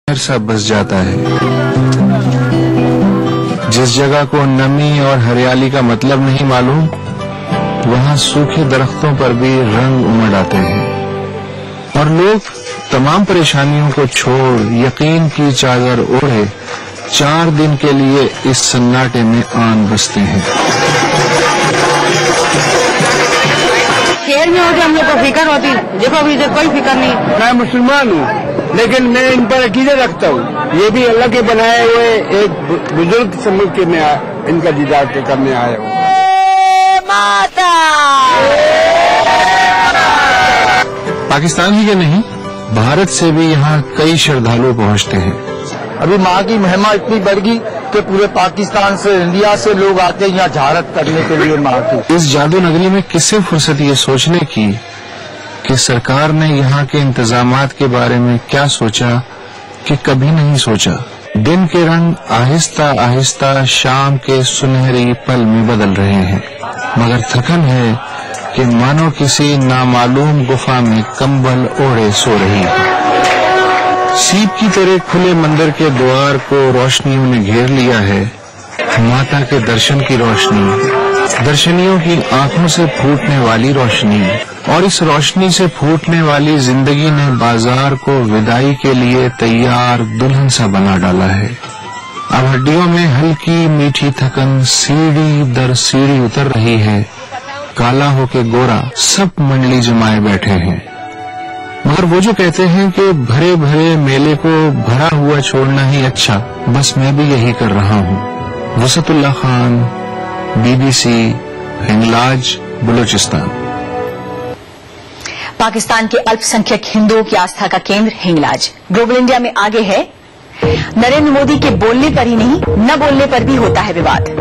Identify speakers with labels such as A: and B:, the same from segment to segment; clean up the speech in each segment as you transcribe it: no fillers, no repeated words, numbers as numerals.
A: सा बस जाता है। जिस जगह को नमी और हरियाली का मतलब नहीं मालूम, वहाँ सूखे दरख्तों पर भी रंग उमड़ आते हैं और लोग तमाम परेशानियों को छोड़ यकीन की चादर ओढ़े 4 दिन के लिए इस सन्नाटे में आन बसते हैं।
B: शहर में होती हम लोग को फिक्र होती, देखो अभी इधर कोई फिक्र नहीं।
C: मैं मुसलमान हूँ, लेकिन मैं इन पर अकीदे रखता हूँ। ये भी अल्लाह के बनाए हुए एक बुजुर्ग समझ के मैं इनका दीदार करने आया हूँ।
B: माता
A: पाकिस्तान ही के नहीं, भारत से भी यहाँ कई श्रद्धालु पहुँचते हैं।
C: अभी माँ की महिमा इतनी बढ़ गई कि पूरे पाकिस्तान से, इंडिया से लोग आते हैं यहाँ ज़ियारत करने के लिए माँ की।
A: इस जादू नगरी में किससे फुर्सत ये सोचने की कि सरकार ने यहाँ के इंतजामात के बारे में क्या सोचा कि कभी नहीं सोचा। दिन के रंग आहिस्ता आहिस्ता शाम के सुनहरी पल में बदल रहे हैं, मगर थकन है कि मानो किसी नामालूम गुफा में कंबल ओढ़े सो रही है। सीप की तरह खुले मंदिर के द्वार को रोशनियों ने घेर लिया है। माता के दर्शन की रोशनी, दर्शनियों की आंखों से फूटने वाली रोशनी, और इस रोशनी से फूटने वाली जिंदगी ने बाजार को विदाई के लिए तैयार दुल्हन सा बना डाला है। अब हड्डियों में हल्की मीठी थकन सीढ़ी दर सीढ़ी उतर रही है। काला होके गोरा सब मंडली जमाए बैठे हैं, मगर वो जो कहते हैं कि भरे भरे मेले को भरा हुआ छोड़ना ही अच्छा, बस मैं भी यही कर रहा हूँ। वसतुल्लाह खान, BBC, हिंगलाज, बलूचिस्तान।
D: पाकिस्तान के अल्पसंख्यक हिंदुओं की आस्था का केंद्र हिंगलाज ग्लोबल इंडिया में आगे है। नरेंद्र मोदी के बोलने पर ही नहीं, न बोलने पर भी होता है विवाद।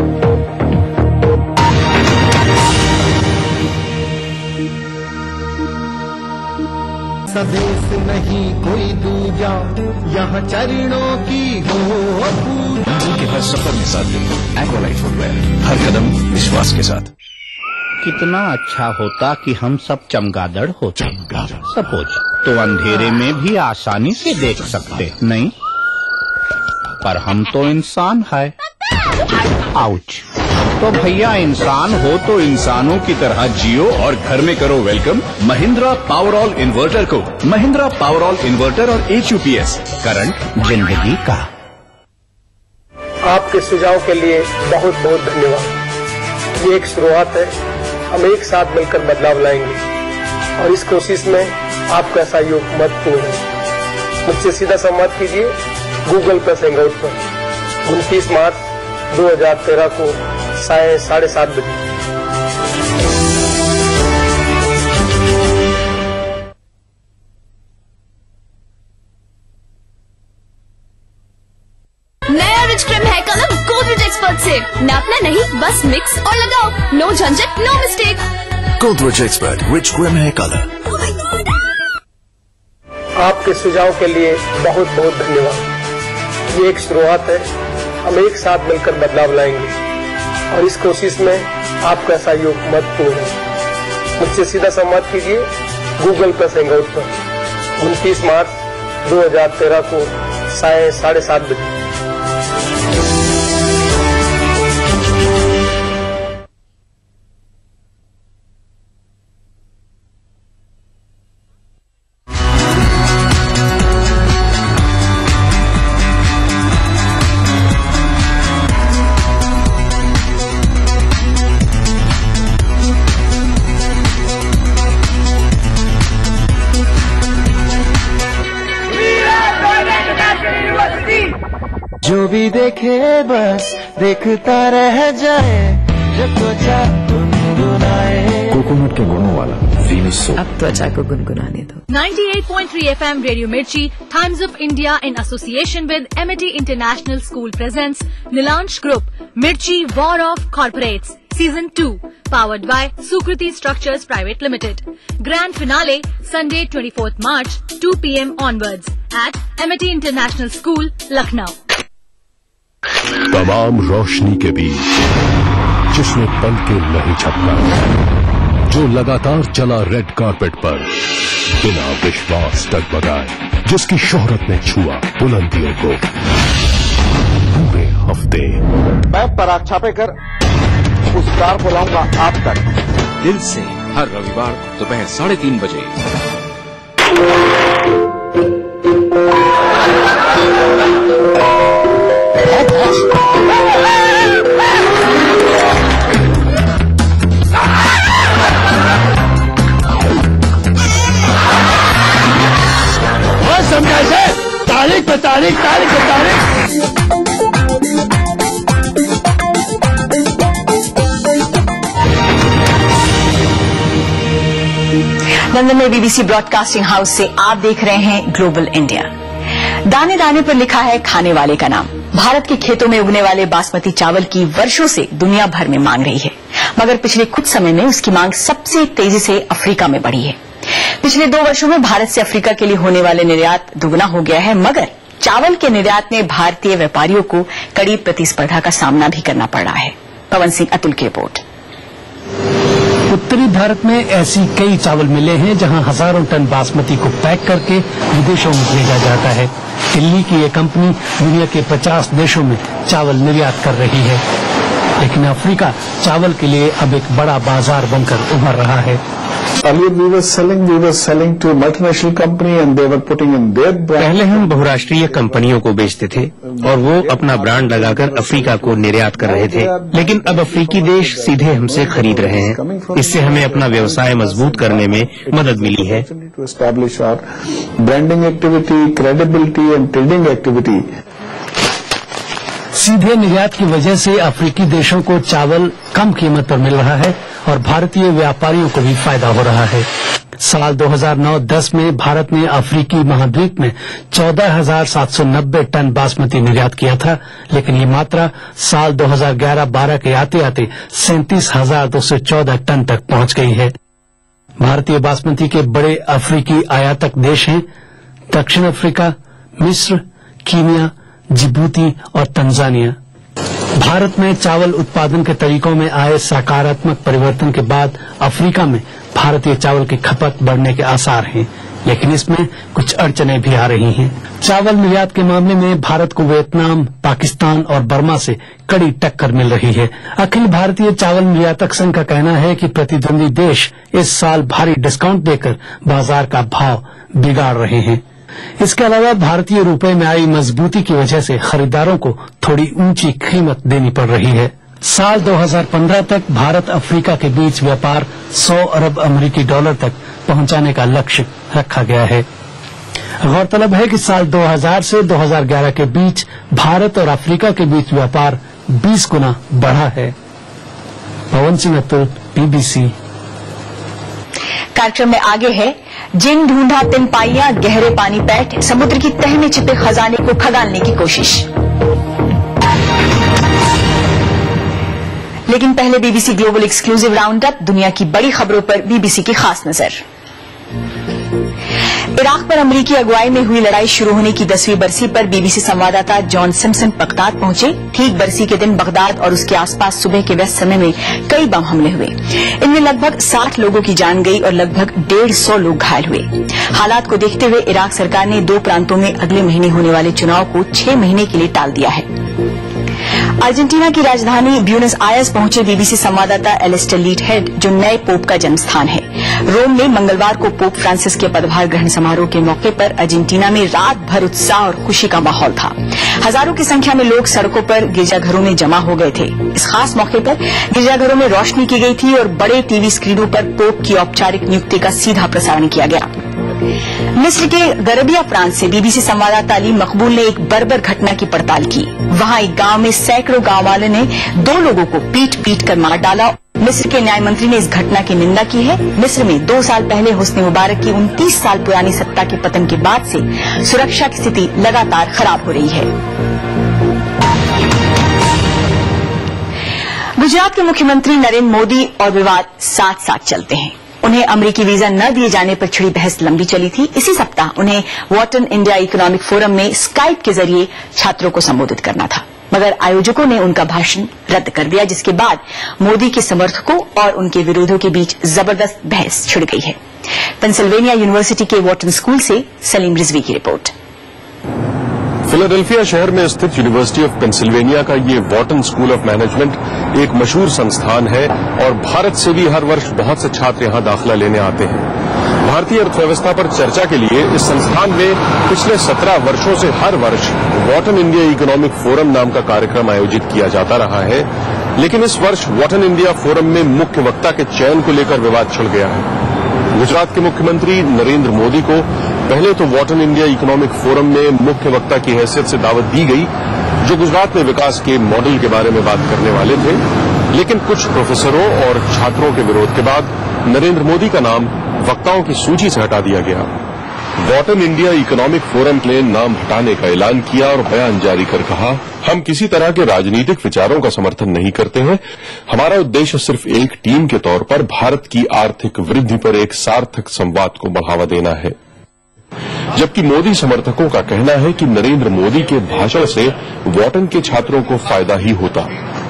E: सदेश नहीं कोई दूजा, यहाँ चरणों की हो पूजा।
F: के हर सफर में साथ दें एक्वालाइट फुटवेयर, हर कदम विश्वास के साथ।
G: कितना अच्छा होता कि हम सब चमगादड़ होते। सपोज तो अंधेरे में भी आसानी से देख सकते, नहीं? पर हम तो इंसान है। आउच। तो भैया इंसान हो तो इंसानों की तरह जियो और घर में करो वेलकम महिंद्रा पावरऑल इन्वर्टर को। महिंद्रा पावरऑल इन्वर्टर और HUPS करंट जिंदगी का।
H: आपके सुझाव के लिए बहुत बहुत धन्यवाद। ये एक शुरुआत है, हम एक साथ मिलकर बदलाव लाएंगे और इस कोशिश में आपका सहयोग महत्वपूर्ण है। मुझसे सीधा संवाद कीजिए गूगल प्लस हैंगआउट पर 29 मार्च 2013 को 7:30 बजे।
I: नया rich cream hair colour Godrej expert से नापना नहीं, बस मिक्स और लगाओ। नो झंझट, no mistake.
F: Godrej expert rich cream hair colour.
H: आपके सुझाव के लिए बहुत बहुत धन्यवाद। ये एक शुरुआत है, हम एक साथ मिलकर बदलाव लाएंगे और इस कोशिश में आपका सहयोग महत्वपूर्ण है। मुझसे सीधा संवाद कीजिए गूगल प्लस हैंगआउट पर 29 मार्च 2013 को 7:30 बजे।
E: जो भी देखे बस देखता रह जाए, जब त्वचा गुनगुनाए।
F: कोकोनट के गुणों वाला वीनस सोप।
D: अब त्वचा को गुनगुनाने दो।
I: 98.3 FM Radio Mirchi, Times of India in association with MIT International School presents Nilansh Group, Mirchi War of Corporates, Season 2, powered by Sukriti Structures Private Limited. Grand finale, Sunday 24th March, 2 PM onwards at MIT International School, Lucknow.
F: तमाम रोशनी के बीच जिसने पल के नहीं झपका, जो लगातार चला red carpet पर, बिना विश्वास डगमगाए, जिसकी शोहरत ने छुआ बुलंदियों को पूरे हफ्ते।
C: मैं पराग छापेकर उस कार को लाऊंगा आप तक।
F: दिल से हर रविवार दोपहर 3:30 बजे।
C: समझा से तारीख पे तारीख, तारीख पे तारीख।
D: लंदन में बीबीसी ब्रॉडकास्टिंग हाउस से आप देख रहे हैं ग्लोबल इंडिया। दाने दाने पर लिखा है खाने वाले का नाम। भारत के खेतों में उगने वाले बासमती चावल की वर्षों से दुनिया भर में मांग रही है, मगर पिछले कुछ समय में उसकी मांग सबसे तेजी से अफ्रीका में बढ़ी है। पिछले 2 वर्षों में भारत से अफ्रीका के लिए होने वाले निर्यात दुगना हो गया है, मगर चावल के निर्यात में भारतीय व्यापारियों को कड़ी प्रतिस्पर्धा का सामना भी करना पड़ रहा है। पवन सिंह अतुल की रिपोर्ट।
J: उत्तरी भारत में ऐसी कई चावल मिले हैं जहां हजारों टन बासमती को पैक करके विदेशों में भेजा जाता है। दिल्ली की ये कंपनी दुनिया के 50 देशों में चावल निर्यात कर रही है, लेकिन अफ्रीका चावल के लिए अब एक बड़ा बाजार बनकर उभर रहा है।
K: पहले हम बहुराष्ट्रीय कंपनियों को बेचते थे और वो अपना ब्रांड लगाकर अफ्रीका को निर्यात कर रहे थे, लेकिन अब अफ्रीकी देश सीधे हमसे खरीद रहे हैं। इससे हमें अपना व्यवसाय मजबूत करने में मदद मिली है।
A: Branding activity, credibility and trading activity.
J: सीधे निर्यात की वजह से अफ्रीकी देशों को चावल कम कीमत पर मिल रहा है और भारतीय व्यापारियों को भी फायदा हो रहा है। साल 2009-10 में भारत ने अफ्रीकी महाद्वीप में 14,790 टन बासमती निर्यात किया था, लेकिन ये मात्रा साल 2011-12 के आते आते 37,214 टन तक पहुंच गई है। भारतीय बासमती के बड़े अफ्रीकी आयातक देश हैं दक्षिण अफ्रीका, मिस्र, कीनिया, जिबूती और तंजानिया। भारत में चावल उत्पादन के तरीकों में आए सकारात्मक परिवर्तन के बाद अफ्रीका में भारतीय चावल की खपत बढ़ने के आसार हैं, लेकिन इसमें कुछ अड़चनें भी आ रही हैं। चावल निर्यात के मामले में भारत को वियतनाम, पाकिस्तान और बर्मा से कड़ी टक्कर मिल रही है। अखिल भारतीय चावल निर्यातक संघ का कहना है कि प्रतिद्वंदी देश इस साल भारी डिस्काउंट देकर बाजार का भाव बिगाड़ रहे हैं। इसके अलावा भारतीय रुपए में आई मजबूती की वजह से खरीदारों को थोड़ी ऊंची कीमत देनी पड़ रही है। साल 2015 तक भारत अफ्रीका के बीच व्यापार 100 अरब अमेरिकी डॉलर तक पहुंचाने का लक्ष्य रखा गया है। गौरतलब है कि साल 2000 से 2011 के बीच भारत और अफ्रीका के बीच व्यापार 20 गुना बढ़ा है। पवन सिंह अतुल, बीबीसी।
D: कार्यक्रम में आगे है जिन ढूंढा तिन पाइया गहरे पानी पैठ, समुद्र की तह में छिपे खजाने को खगालने की कोशिश। लेकिन पहले BBC global exclusive round up, दुनिया की बड़ी खबरों पर बीबीसी की खास नजर। इराक पर अमरीकी अगुवाई में हुई लड़ाई शुरू होने की 10वीं बरसी पर बीबीसी संवाददाता जॉन सिम्पसन बगदाद पहुंचे। ठीक बरसी के दिन बगदाद और उसके आसपास सुबह के व्यस्त समय में कई बम हमले हुए। इनमें लगभग 60 लोगों की जान गई और लगभग 150 लोग घायल हुए। हालात को देखते हुए इराक सरकार ने 2 प्रांतों में अगले महीने होने वाले चुनाव को 6 महीने के लिए टाल दिया है। अर्जेंटीना की राजधानी ब्यूनस आयर्स पहुंचे बीबीसी संवाददाता एलिस्टर लीडहेड, जो नए पोप का जन्मस्थान है। रोम में मंगलवार को पोप फ्रांसिस के पदभार ग्रहण समारोह के मौके पर अर्जेंटीना में रात भर उत्साह और खुशी का माहौल था। हजारों की संख्या में लोग सड़कों पर गिरजाघरों में जमा हो गए थे। इस खास मौके पर गिरजाघरों में रोशनी की गई थी और बड़े टीवी स्क्रीनों पर पोप की औपचारिक नियुक्ति का सीधा प्रसारण किया गया। मिस्र के गरबिया प्रांत से बीबीसी संवाददाता अली मकबूल ने एक बर्बर घटना की पड़ताल की। वहां एक गांव में सैकड़ों गांव वालों ने 2 लोगों को पीट कर मार डाला। मिस्र के न्याय मंत्री ने इस घटना की निंदा की है। मिस्र में 2 साल पहले हुस्ने मुबारक की 29 साल पुरानी सत्ता के पतन के बाद से सुरक्षा की स्थिति लगातार खराब हो रही है। गुजरात के मुख्यमंत्री नरेंद्र मोदी और विवाद साथ साथ चलते हैं। उन्हें अमेरिकी वीजा न दिए जाने पर छिड़ी बहस लंबी चली थी। इसी सप्ताह उन्हें वॉटन इंडिया इकोनॉमिक फोरम में स्काइप के जरिए छात्रों को संबोधित करना था। मगर आयोजकों ने उनका भाषण रद्द कर दिया, जिसके बाद मोदी के समर्थकों और उनके विरोधियों के बीच जबरदस्त बहस छिड़ गई है। पेंसिल्वेनिया यूनिवर्सिटी के वॉटन स्कूल से सलीम रिजवी की रिपोर्ट।
F: फिलाडेल्फिया शहर में स्थित यूनिवर्सिटी ऑफ पेंसिल्वेनिया का ये वॉटन स्कूल ऑफ मैनेजमेंट एक मशहूर संस्थान है और भारत से भी हर वर्ष बहुत से छात्र यहां दाखिला लेने आते हैं। भारतीय अर्थव्यवस्था पर चर्चा के लिए इस संस्थान में पिछले 17 वर्षों से हर वर्ष वॉटन इंडिया इकोनॉमिक फोरम नाम का कार्यक्रम आयोजित किया जाता रहा है, लेकिन इस वर्ष वॉटन इंडिया फोरम में मुख्य वक्ता के चयन को लेकर विवाद छिड़ गया है। गुजरात के मुख्यमंत्री नरेंद्र मोदी को पहले तो वॉटन इंडिया इकोनॉमिक फोरम में मुख्य वक्ता की हैसियत से दावत दी गई, जो गुजरात में विकास के मॉडल के बारे में बात करने वाले थे, लेकिन कुछ प्रोफेसरों और छात्रों के विरोध के बाद नरेंद्र मोदी का नाम वक्ताओं की सूची से हटा दिया गया। वॉटन इंडिया इकोनॉमिक फोरम ने नाम हटाने का ऐलान किया और बयान जारी कर कहा, हम किसी तरह के राजनीतिक विचारों का समर्थन नहीं करते हैं। हमारा उद्देश्य सिर्फ एक टीम के तौर पर भारत की आर्थिक वृद्धि पर एक सार्थक संवाद को बढ़ावा देना है। जबकि मोदी समर्थकों का कहना है कि नरेंद्र मोदी के भाषण से वॉटन के छात्रों को फायदा ही होता।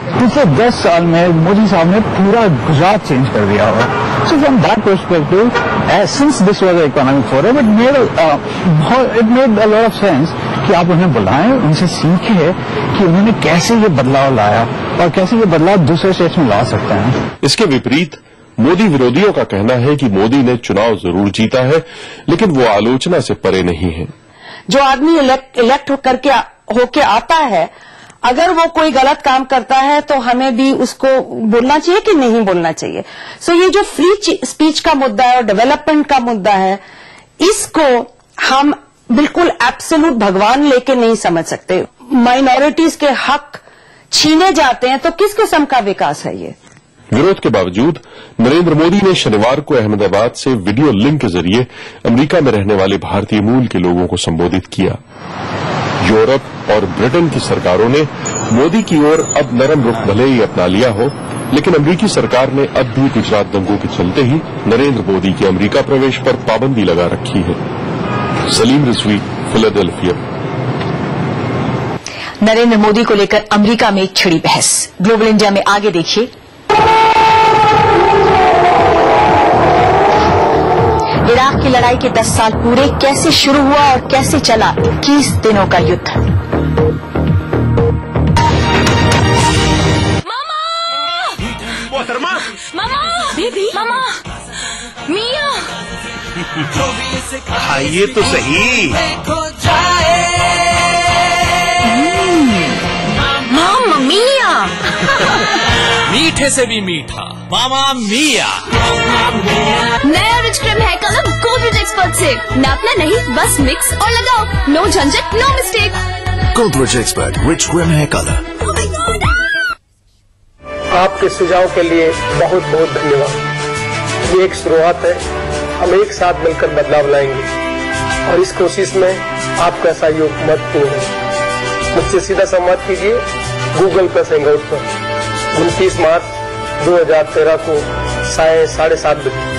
L: पिछले 10 साल में मोदी साहब ने पूरा गुजरात चेंज कर दिया हुआ। So from that perspective, since this was economic forum, it made a lot of sense कि आप उन्हें बुलाएं, उनसे सीखें कि उन्होंने कैसे ये बदलाव लाया और कैसे ये बदलाव दूसरे स्टेट्स में ला सकते हैं।
F: इसके विपरीत मोदी विरोधियों का कहना है कि मोदी ने चुनाव जरूर जीता है, लेकिन वो आलोचना से परे नहीं है।
B: जो आदमी इलेक्ट होके आता है, अगर वो कोई गलत काम करता है तो हमें भी उसको बोलना चाहिए कि नहीं बोलना चाहिए। सो ये जो फ्री स्पीच का मुद्दा है और डेवलपमेंट का मुद्दा है, इसको हम बिल्कुल एब्सोल्यूट भगवान लेके नहीं समझ सकते। माइनॉरिटीज के हक छीने जाते हैं तो किस किस्म का विकास है ये?
F: विरोध के बावजूद नरेंद्र मोदी ने शनिवार को अहमदाबाद से वीडियो लिंक के जरिए अमेरिका में रहने वाले भारतीय मूल के लोगों को संबोधित किया। यूरोप और ब्रिटेन की सरकारों ने मोदी की ओर अब नरम रुख भले ही अपना लिया हो, लेकिन अमेरिकी सरकार ने अब भी गुजरात दंगों के चलते ही नरेंद्र मोदी के अमेरिका प्रवेश पर पाबंदी लगा रखी है। सलीम रिजवी, फिलाडेल्फिया।
D: नरेंद्र मोदी को लेकर अमेरिका में छिड़ी बहस। ग्लोबल इंडिया में आगे देखिए। इराक की लड़ाई के 10 साल पूरे, कैसे शुरू हुआ और कैसे चला 21 दिनों का युद्ध।
M: मामा, बेबी, मामा, मिया,
G: खाइए तो सही।
M: मामा मिया,
N: मीठे से भी मीठा, मामा मिया।
M: नया rich cream hair colour Godrej expert से। नापना नहीं, बस मिक्स और लगाओ। नो झंझट, no mistake.
N: Godrej expert rich cream hair colour.
H: आपके सुझाव के लिए बहुत बहुत धन्यवाद। ये एक शुरुआत है, हम एक साथ मिलकर बदलाव लाएंगे और इस कोशिश में आपका सहयोग महत्वपूर्ण है। मुझसे सीधा संवाद कीजिए गूगल प्लस हैंगआउट पर 29 मार्च 2013 को 7:30 बजे।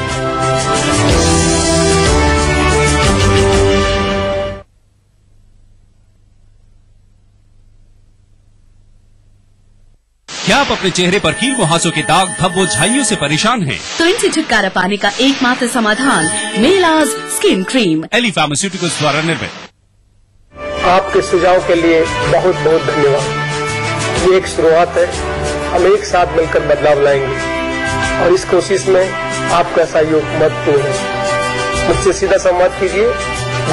O: क्या आप अपने चेहरे पर कील मुहासों के दाग, धब्बों, झाइयों से परेशान हैं?
P: तो इनसे छुटकारा पाने का एकमात्र समाधान मेलाज स्किन क्रीम,
O: एली फार्मास्यूटिकल्स द्वारा निर्मित।
H: आपके सुझाव के लिए बहुत बहुत धन्यवाद। ये एक शुरुआत है, हम एक साथ मिलकर बदलाव लाएंगे और इस कोशिश में आपका सहयोग महत्वपूर्ण है। मुझसे सीधा संवाद कीजिए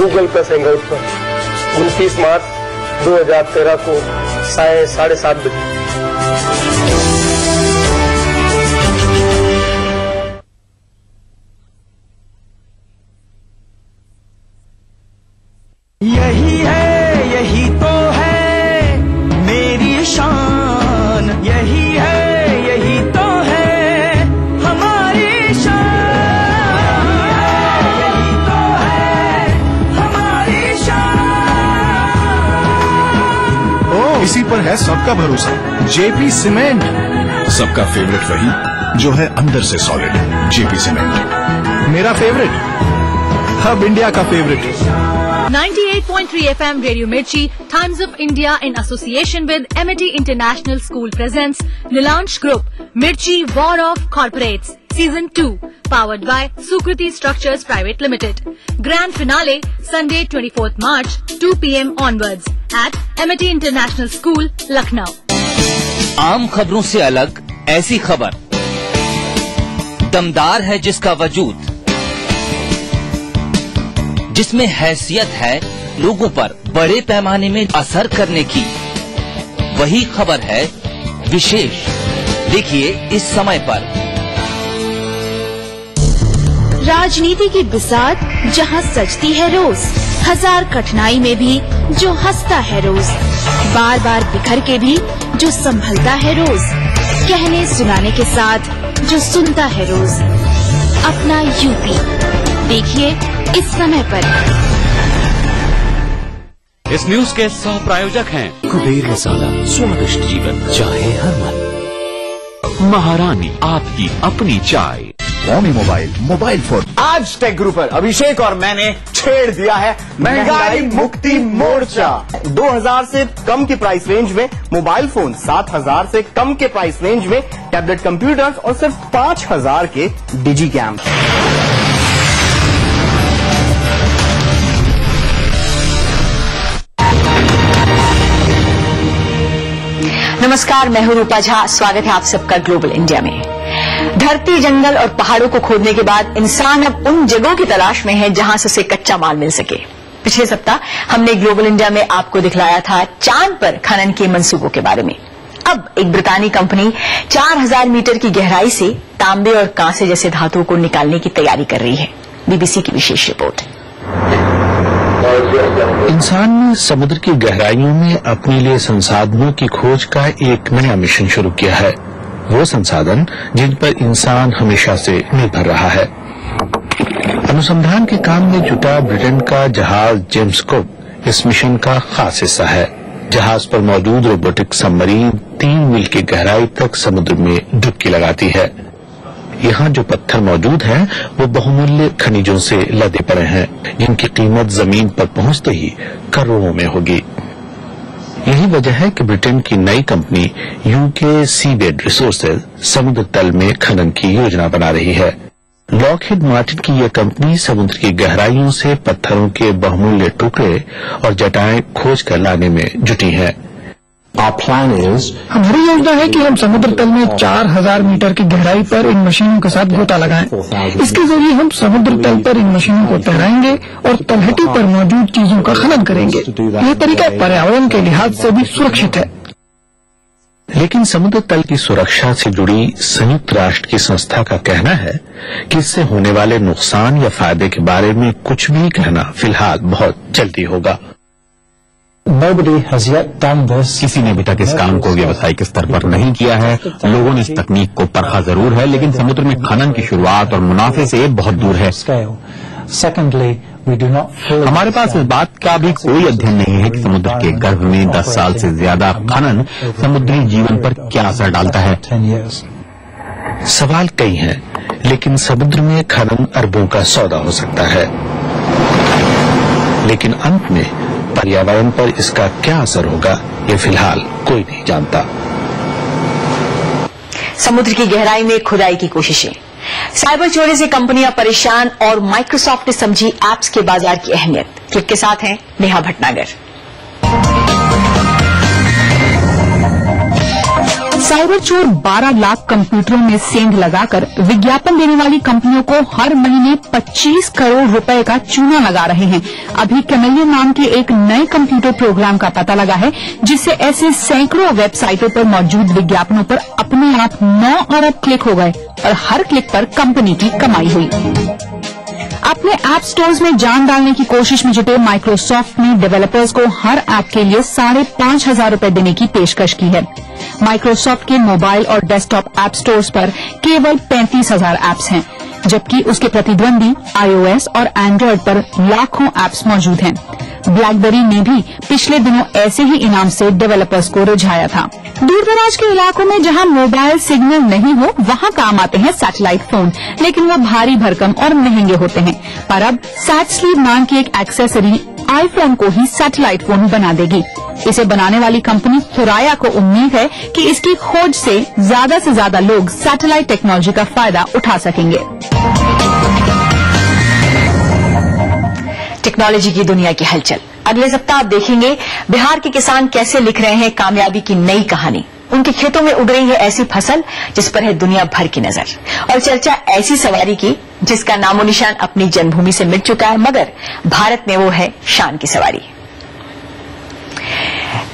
H: गूगल प्लस हैंगआउट पर 29 मार्च 2013 को 7:30 बजे।
E: यही है, यही तो है मेरी शान। यही है, यही तो है हमारी शान। यही तो है हमारी शान।
Q: इसी पर है सबका भरोसा। जेपी सीमेंट, सबका फेवरेट वही जो है अंदर से सॉलिड। जेपी सीमेंट मेरा फेवरेट, अब इंडिया का favourite.
I: 98.3 FM Radio Mirchi, Times of India in association with Amity International School presents Nilansh Group, Mirchi War of Corporates, Season 2, powered by Sukriti Structures Private Limited. Grand finale, Sunday 24th March, 2 p.m. onwards at Amity International School, Lucknow.
R: आम खबरों से अलग ऐसी खबर, दमदार है जिसका वजूद, जिसमें हैसियत है लोगों पर बड़े पैमाने में असर करने की, वही खबर है विशेष। देखिए इस समय पर।
M: राजनीति की बिसात जहां सजती है रोज, हजार कठिनाई में भी जो हंसता है रोज, बार बार बिखर के भी जो संभलता है रोज, कहने सुनाने के साथ जो सुनता है रोज, अपना यूपी देखिए इस समय पर।
N: इस न्यूज के सह प्रायोजक हैं
S: कुबेर मसाला, स्वादिष्ट जीवन चाहे हर मन। महारानी आपकी अपनी चाय।
T: Xiaomi mobile phone. आज टेक ग्रुप पर अभिषेक और मैंने छेड़ दिया है महंगाई मुक्ति मोर्चा। 2000 से कम की प्राइस रेंज में मोबाइल फोन, 7000 से कम के प्राइस रेंज में टैबलेट कंप्यूटर्स और सिर्फ 5000 के डिजी कैम।
D: नमस्कार, मैं हूं रूपा झा। स्वागत है आप सबका ग्लोबल इंडिया में। धरती, जंगल और पहाड़ों को खोदने के बाद इंसान अब उन जगहों की तलाश में है जहां से उसे कच्चा माल मिल सके। पिछले सप्ताह हमने ग्लोबल इंडिया में आपको दिखलाया था चांद पर खनन के मंसूबों के बारे में। अब एक ब्रितानी कंपनी 4000 मीटर की गहराई से तांबे और कांसे जैसे धातुओं को निकालने की तैयारी कर रही है। बीबीसी की विशेष रिपोर्ट।
A: इंसान ने समुद्र की गहराइयों में अपने लिए संसाधनों की खोज का एक नया मिशन शुरू किया है। वो संसाधन जिन पर इंसान हमेशा से निर्भर रहा है। अनुसंधान के काम में जुटा ब्रिटेन का जहाज जेम्स कुक इस मिशन का खास हिस्सा है। जहाज पर मौजूद रोबोटिक सबमरीन 3 मील की गहराई तक समुद्र में डुबकी लगाती है। यहाँ जो पत्थर मौजूद हैं वो बहुमूल्य खनिजों से लदे पड़े हैं, जिनकी कीमत जमीन पर पहुंचते ही करोड़ों में होगी। यही वजह है कि ब्रिटेन की नई कंपनी यूके सीबेड रिसोर्सेज समुद्र तल में खनन की योजना बना रही है। लॉकहीड मार्टिन की यह कंपनी समुद्र की गहराइयों से पत्थरों के बहुमूल्य टुकड़े और जटाएं खोज कर लाने में जुटी है।
U: हमारी योजना है कि हम समुद्र तल में 4000 मीटर की गहराई पर इन मशीनों के साथ गोता लगाएं। इसके जरिए हम समुद्र तल पर इन मशीनों को तैराएंगे और तलहटी पर मौजूद चीजों का खनन करेंगे। यह तरीका पर्यावरण के लिहाज से भी सुरक्षित है।
A: लेकिन समुद्र तल की सुरक्षा से जुड़ी संयुक्त राष्ट्र की संस्था का कहना है कि इससे होने वाले नुकसान या फायदे के बारे में कुछ भी कहना फिलहाल बहुत जल्दी होगा।
V: किसी ने अभी तक इस काम को व्यावसायिक स्तर पर नहीं किया है। लोगों ने इस तकनीक को परखा जरूर है, लेकिन समुद्र में खनन की शुरुआत और मुनाफे से बहुत दूर है। हमारे पास इस बात का भी कोई अध्ययन नहीं है कि समुद्र के गर्भ में 10 साल से ज्यादा खनन समुद्री जीवन पर क्या असर डालता है।
A: सवाल कई हैं, लेकिन समुद्र में खनन अरबों का सौदा हो सकता है। लेकिन अंत में पर्यावरण पर इसका क्या असर होगा, ये फिलहाल कोई नहीं जानता।
D: समुद्र की गहराई में खुदाई की कोशिशें, साइबर चोरी से कंपनियां परेशान और माइक्रोसॉफ्ट ने समझी ऐप्स के बाजार की अहमियत। क्लिक के साथ हैं नेहा भटनागर।
W: साइबर चोर 12 लाख कंप्यूटरों में सेंध लगाकर विज्ञापन देने वाली कंपनियों को हर महीने 25 करोड़ रुपए का चूना लगा रहे हैं। अभी कैमेलियन नाम के एक नए कंप्यूटर प्रोग्राम का पता लगा है, जिससे ऐसे सैकड़ों वेबसाइटों पर मौजूद विज्ञापनों पर अपने आप 9 अरब क्लिक हो गए और हर क्लिक पर कंपनी की कमाई हुई। अपने ऐप स्टोर्स में जान डालने की कोशिश में जुटे माइक्रोसॉफ्ट ने डेवलपर्स को हर ऐप के लिए 5,500 रुपए देने की पेशकश की है। माइक्रोसॉफ्ट के मोबाइल और डेस्कटॉप ऐप स्टोर्स पर केवल 35,000 ऐप्स हैं, जबकि उसके प्रतिद्वंदी iOS और एंड्रॉयड पर लाखों ऐप्स मौजूद हैं। ब्लैकबेरी ने भी पिछले दिनों ऐसे ही इनाम से डेवलपर्स को रिझाया था। दूर-दराज के इलाकों में जहां मोबाइल सिग्नल नहीं हो, वहां काम आते हैं सैटेलाइट फोन, लेकिन वो भारी भरकम और महंगे होते हैं। पर अब सैट स्लीव नाम की एक एक्सेसरी आईफोन को ही सैटेलाइट फोन बना देगी। इसे बनाने वाली कंपनी थोराया को उम्मीद है कि इसकी खोज से ज्यादा लोग सैटेलाइट टेक्नोलॉजी का फायदा उठा सकेंगे।
D: टेक्नोलॉजी की दुनिया की हलचल। अगले सप्ताह आप देखेंगे बिहार के किसान कैसे लिख रहे हैं कामयाबी की नई कहानी। उनके खेतों में उग रही है ऐसी फसल जिस पर है दुनिया भर की नजर, और चर्चा ऐसी सवारी की जिसका नामो निशान अपनी जन्मभूमि से मिट चुका है, मगर भारत में वो है शान की सवारी।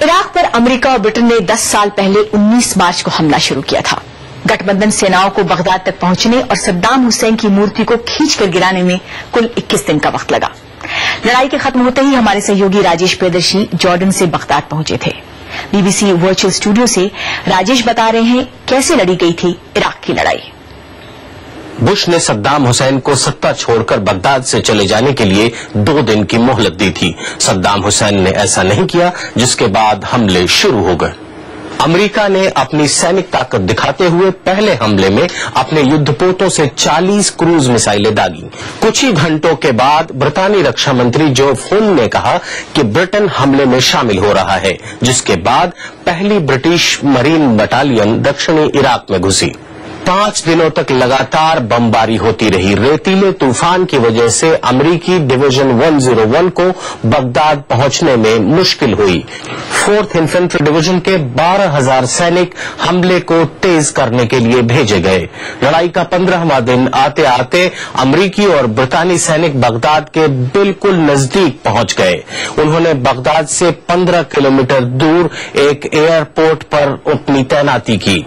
D: इराक पर अमेरिका और ब्रिटेन ने 10 साल पहले 19 मार्च को हमला शुरू किया था। गठबंधन सेनाओं को बगदाद तक पहुंचने और सद्दाम हुसैन की मूर्ति को खींचकर गिराने में कुल 21 दिन का वक्त लगा। लड़ाई के खत्म होते ही हमारे सहयोगी राजेश प्रियदर्शी जॉर्डन से बगदाद पहुंचे थे। बीबीसी वर्चुअल स्टूडियो से राजेश बता रहे हैं कैसे लड़ी गई थी इराक की लड़ाई।
C: बुश ने सद्दाम हुसैन को सत्ता छोड़कर बगदाद से चले जाने के लिए 2 दिन की मोहलत दी थी। सद्दाम हुसैन ने ऐसा नहीं किया, जिसके बाद हमले शुरू हो गए। अमेरिका ने अपनी सैनिक ताकत दिखाते हुए पहले हमले में अपने युद्धपोतों से 40 क्रूज मिसाइलें दागी। कुछ ही घंटों के बाद ब्रितानी रक्षा मंत्री जोफ हुन ने कहा कि ब्रिटेन हमले में शामिल हो रहा है, जिसके बाद पहली ब्रिटिश मरीन बटालियन दक्षिणी इराक में घुसी। 5 दिनों तक लगातार बमबारी होती रही। रेतीले तूफान की वजह से अमेरिकी डिवीजन 101 को बगदाद पहुंचने में मुश्किल हुई। 4th इन्फेंट्री डिवीजन के 12,000 सैनिक हमले को तेज करने के लिए भेजे गए। लड़ाई का 15वां दिन आते आते अमेरिकी और ब्रितानी सैनिक बगदाद के बिल्कुल नजदीक पहुंच गए। उन्होंने बगदाद से 15 किलोमीटर दूर एक एयरपोर्ट पर अपनी तैनाती की।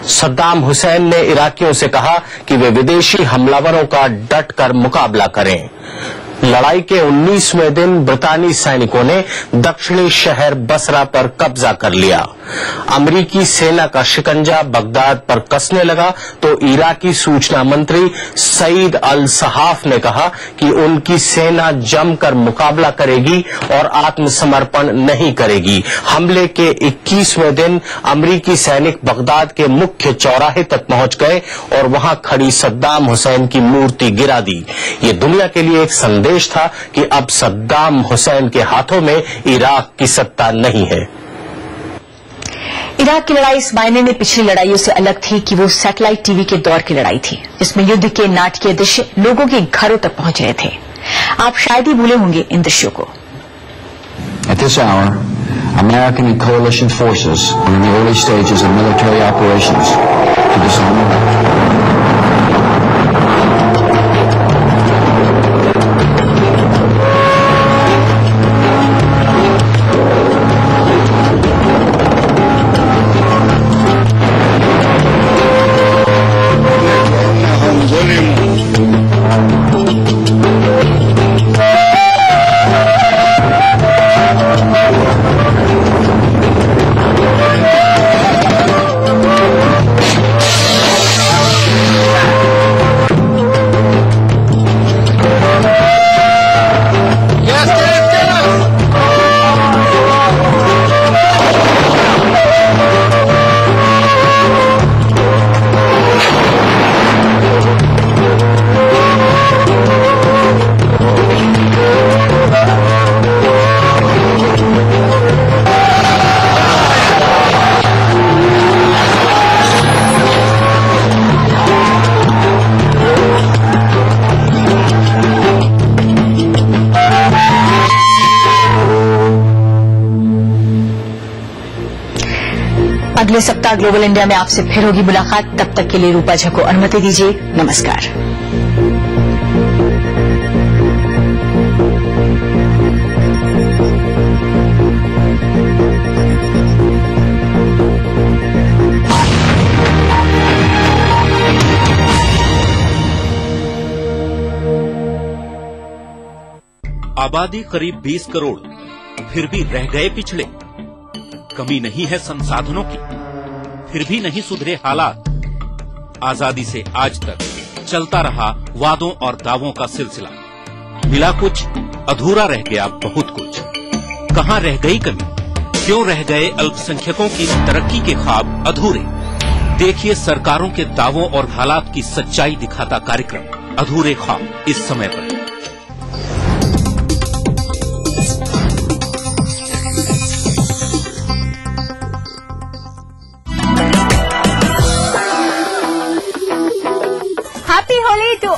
C: सद्दाम हुसैन ने इराकियों से कहा कि वे विदेशी हमलावरों का डटकर मुकाबला करें। लड़ाई के 19वें दिन ब्रितानी सैनिकों ने दक्षिणी शहर बसरा पर कब्जा कर लिया। अमेरिकी सेना का शिकंजा बगदाद पर कसने लगा तो इराकी सूचना मंत्री सईद अल सहाफ ने कहा कि उनकी सेना जमकर मुकाबला करेगी और आत्मसमर्पण नहीं करेगी। हमले के 21वें दिन अमेरिकी सैनिक बगदाद के मुख्य चौराहे तक पहुंच गए और वहां खड़ी सद्दाम हुसैन की मूर्ति गिरा दी। ये दुनिया के लिए एक संदेश था कि अब सद्दाम हुसैन के हाथों में इराक की सत्ता नहीं है।
D: इराक की लड़ाई इस मायने में पिछली लड़ाइयों से अलग थी कि वो सैटेलाइट टीवी के दौर की लड़ाई थी, जिसमें युद्ध के नाटकीय दृश्य लोगों के घरों तक पहुंच रहे थे। आप शायद ही भूले होंगे इन दृश्यों को।
J: At this hour, American and coalition forces are in the early stages of military operations to disarm Iraq.
D: अगले सप्ताह ग्लोबल इंडिया में आपसे फिर होगी मुलाकात। तब तक के लिए रूपा झा को अनुमति दीजिए। नमस्कार।
O: आबादी करीब 20 करोड़, फिर भी रह गए पिछड़े। कमी नहीं है संसाधनों की, फिर भी नहीं सुधरे हालात। आजादी से आज तक चलता रहा वादों और दावों का सिलसिला। मिला कुछ, अधूरा रह गया बहुत कुछ। कहां रह गई कमी? क्यों रह गए अल्पसंख्यकों की तरक्की के ख्वाब अधूरे? देखिए सरकारों के दावों और हालात की सच्चाई दिखाता कार्यक्रम अधूरे ख्वाब इस समय पर।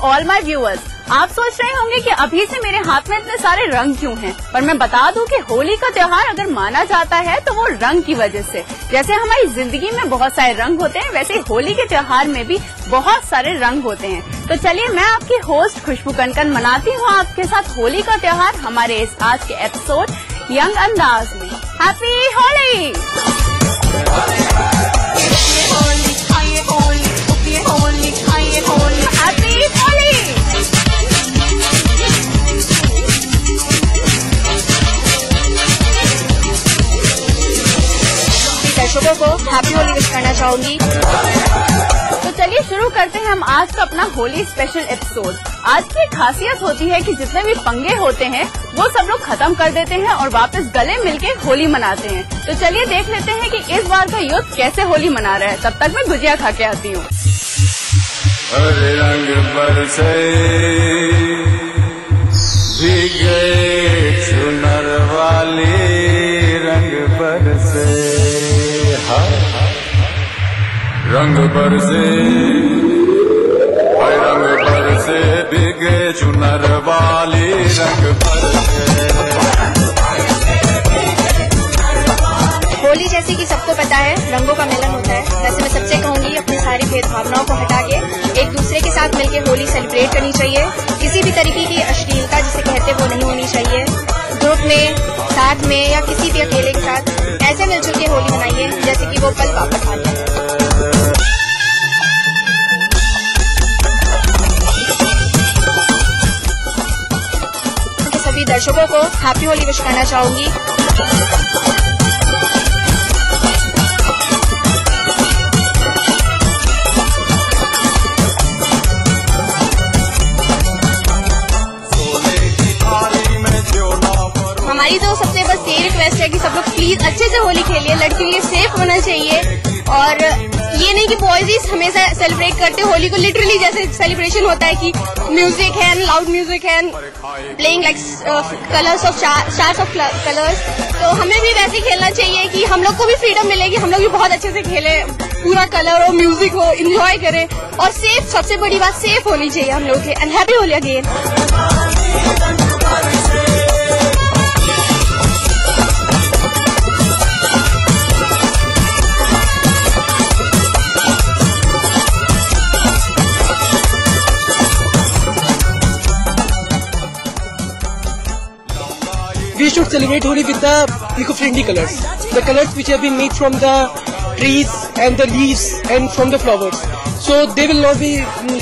B: ऑल माय व्यूअर्स, आप सोच रहे होंगे कि अभी से मेरे हाथ में इतने सारे रंग क्यों हैं, पर मैं बता दूं कि होली का त्योहार अगर माना जाता है तो वो रंग की वजह से। जैसे हमारी जिंदगी में बहुत सारे रंग होते हैं, वैसे होली के त्योहार में भी बहुत सारे रंग होते हैं। तो चलिए मैं आपकी होस्ट खुशबू कनकन मनाती हूँ आपके साथ होली का त्योहार हमारे इस आज के एपिसोड यंग अंदाज में। हैप्पी होली!
K: दर्शकों को हैप्पी होली विश करना चाहूंगी।
B: तो चलिए शुरू करते हैं हम आज का अपना होली स्पेशल एपिसोड। आज की खासियत होती है कि जितने भी पंगे होते हैं वो सब लोग खत्म कर देते हैं और वापस गले मिलके होली मनाते हैं। तो चलिए देख लेते हैं कि इस बार का यूथ कैसे होली मना रहा है। तब तक मैं गुजिया खा के आती हूँ।
L: हरे रंग बरसे भीगे चुनर वाली रंग बरसे, रंग बरसे रंग बरसे भीगे चुनर वाली रंग बरसे।
K: होली जैसे कि सबको पता है रंगों का मिलन होता है, वैसे मैं सबसे कहूंगी अपनी सारी भेदभावनाओं को हटा के एक दूसरे के साथ मिलकर होली सेलिब्रेट करनी चाहिए। किसी भी तरीके की अश्लीलता जिसे कहते वो नहीं होनी चाहिए। ग्रुप में, साथ में या किसी भी अकेले के साथ ऐसे मिलजुल के होली मनाइए जैसे कि वो पल वापस आ जाए। सभी दर्शकों को हैप्पी होली विश करना चाहूंगी। हमारी तो सबसे बस यही रिक्वेस्ट है कि सब लोग प्लीज अच्छे से होली खेलिए। लड़कियों के लिए सेफ होना चाहिए और ये नहीं कि बॉयज ही हमेशा सेलिब्रेट करते होली को लिटरली जैसे सेलिब्रेशन होता है कि म्यूजिक है, लाउड म्यूजिक है, playing like colours of stars of colours. तो हमें भी वैसे ही खेलना चाहिए कि हम लोग को भी फ्रीडम मिलेगी, हम लोग भी बहुत अच्छे से खेले, पूरा कलर हो, म्यूजिक हो, एंजॉय करें और सेफ, सबसे बड़ी बात सेफ होनी चाहिए हम लोग के। And happy Holi again.
H: We should celebrate Holi with the eco-friendly colors. The colors which have been made from the trees and the leaves and from the flowers. So they will not be,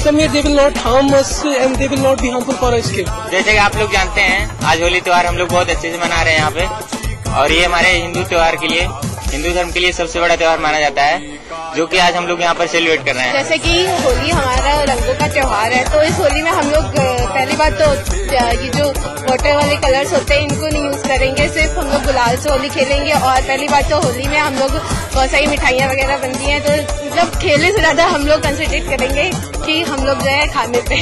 H: somewhere they will not harm us and they will not be harmful for our skin.
X: जैसे कि आप लोग जानते हैं आज होली त्योहार हम लोग बहुत अच्छे से मना रहे हैं यहाँ पे, और ये हमारे हिंदू त्योहार के लिए, हिंदू धर्म के लिए सबसे बड़ा त्योहार माना जाता है, जो कि आज हम लोग यहाँ पर सेलिब्रेट कर रहे हैं।
K: जैसे कि होली हमारा रंगों का त्योहार है, तो इस होली में हम लोग पहली बात तो ये जो वाटर वाले कलर्स होते हैं इनको नहीं यूज करेंगे, सिर्फ हम लोग गुलाल से होली खेलेंगे। और पहली बात तो होली में हम लोग बहुत सारी मिठाइयाँ वगैरह बनती हैं, तो मतलब खेलने से ज्यादा हम लोग कंसंट्रेट करेंगे कि हम लोग जो है खाने पे।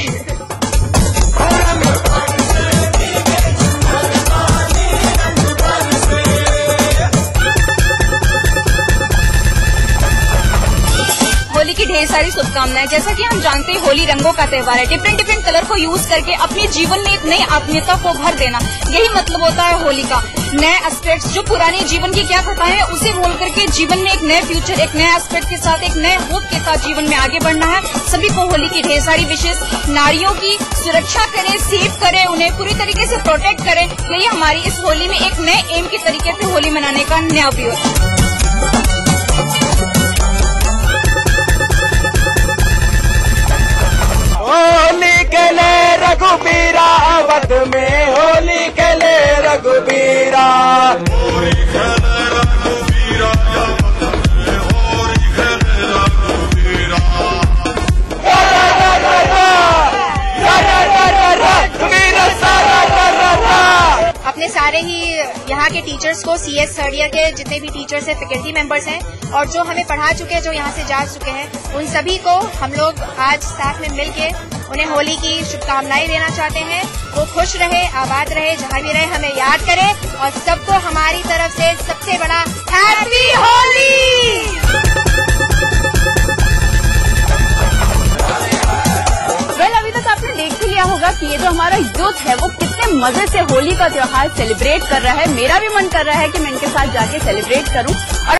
B: होली की ढेर सारी शुभकामनाएं। जैसा कि हम जानते हैं होली रंगों का त्योहार है, डिफरेंट डिफरेंट कलर को यूज करके अपने जीवन में एक नई आत्मीयता को भर देना, यही मतलब होता है होली का। नए एस्पेक्ट्स जो पुराने जीवन की क्या कथाएं हैं उसे बोल करके जीवन में एक नए फ्यूचर, एक नए एस्पेक्ट के साथ, एक नए होप के साथ जीवन में आगे बढ़ना है। सभी को होली की ढेर सारी विशेष। नारियों की सुरक्षा करें, सेव करें, उन्हें पूरी तरीके से प्रोटेक्ट करें, यही हमारी इस होली में एक नए एम के तरीके से होली मनाने का नया उपयोग है।
E: होली खेले रघुबीरा अवध में, होली खेले रघुबीरा, होली खेले रघुबीरा अवध में, होली खेले रघुबीरा।
K: अपने सारे ही यहाँ के टीचर्स को, CS थर्ड ईयर के जितने भी टीचर्स हैं, फैकल्टी मेंबर्स हैं और जो हमें पढ़ा चुके हैं, जो यहाँ से जा चुके हैं, उन सभी को हम लोग आज साथ में मिलके उन्हें होली की शुभकामनाएं देना चाहते हैं। वो खुश रहे, आबाद रहे, जहाँ भी रहे, हमें याद करे और सबको हमारी तरफ से सबसे बड़ा हैप्पी होली।
B: वेल, अभी तक आपने
D: ये जो हमारा यूथ है वो कितने मजे से होली का त्योहार सेलिब्रेट कर रहा है। मेरा भी मन कर रहा है कि मैं इनके साथ जाके सेलिब्रेट करूं। और